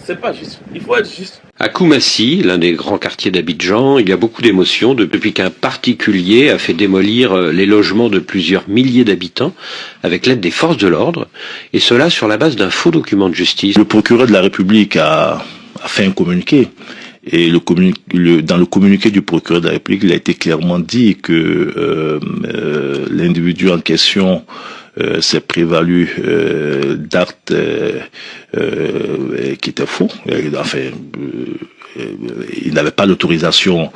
c'est pas juste. Il faut être juste. À Koumassi, l'un des grands quartiers d'Abidjan, il y a beaucoup d'émotions depuis qu'un particulier a fait démolir les logements de plusieurs milliers d'habitants avec l'aide des forces de l'ordre, et cela sur la base d'un faux document de justice. Le procureur de la République a fait un communiqué. Et dans le communiqué du procureur de la République, il a été clairement dit que l'individu en question s'est prévalu d'actes qui étaient faux. Enfin, il n'avait pas l'autorisation.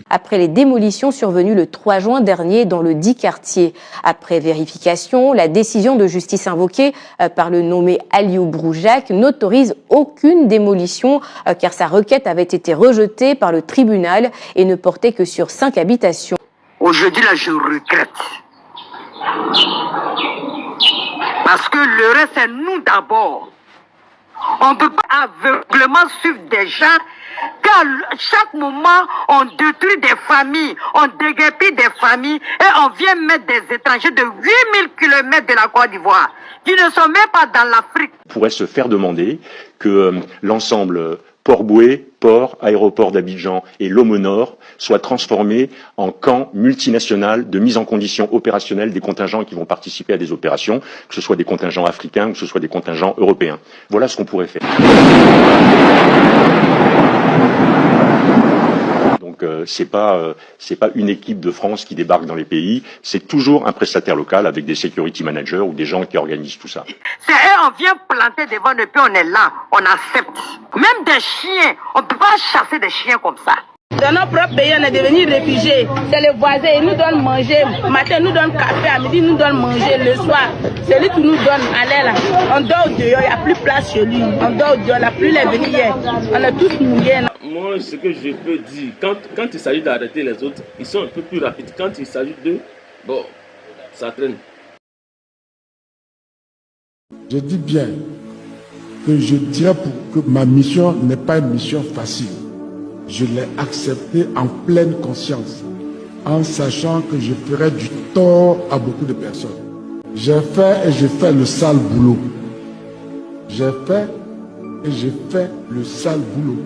Après les démolitions survenues le 3 juin dernier dans le dit quartier. Après vérification, la décision de justice invoquée par le nommé Aliou Broujac n'autorise aucune démolition car sa requête avait été rejetée par le tribunal et ne portait que sur 5 habitations. Aujourd'hui, là, je regrette. Parce que le reste, c'est nous d'abord. On ne peut pas aveuglément suivre des gens, car chaque moment, on détruit des familles, on déguerpit des familles, et on vient mettre des étrangers de 8000 km de la Côte d'Ivoire, qui ne sont même pas dans l'Afrique. On pourrait se faire demander que l'ensemble Port-Boué, port, aéroport d'Abidjan et Lomé Nord soient transformés en camps multinational de mise en condition opérationnelle des contingents qui vont participer à des opérations, que ce soit des contingents africains, que ce soit des contingents européens. Voilà ce qu'on pourrait faire. Donc c'est pas une équipe de France qui débarque dans les pays, c'est toujours un prestataire local avec des security managers ou des gens qui organisent tout ça. C'est eux, on vient planter devant nous, puis on est là, on accepte. Même des chiens, on ne peut pas chasser des chiens comme ça. Dans notre propre pays, on est devenu réfugiés. C'est les voisins, ils nous donnent manger. Matin, nous donnent café, à midi, nous donnent manger. Le soir, c'est lui qui nous donne. Allez là, on dort dehors, il n'y a plus place chez lui. On dort dehors, il n'y a plus les venir hier. On est tous mouillés. Moi, ce que je peux dire, quand il s'agit d'arrêter les autres, ils sont un peu plus rapides. Quand il s'agit d'eux, bon, ça traîne. Je dis bien que je dirais que ma mission n'est pas une mission facile. Je l'ai acceptée en pleine conscience, en sachant que je ferais du tort à beaucoup de personnes. J'ai fait et j'ai fait le sale boulot. J'ai fait et j'ai fait le sale boulot.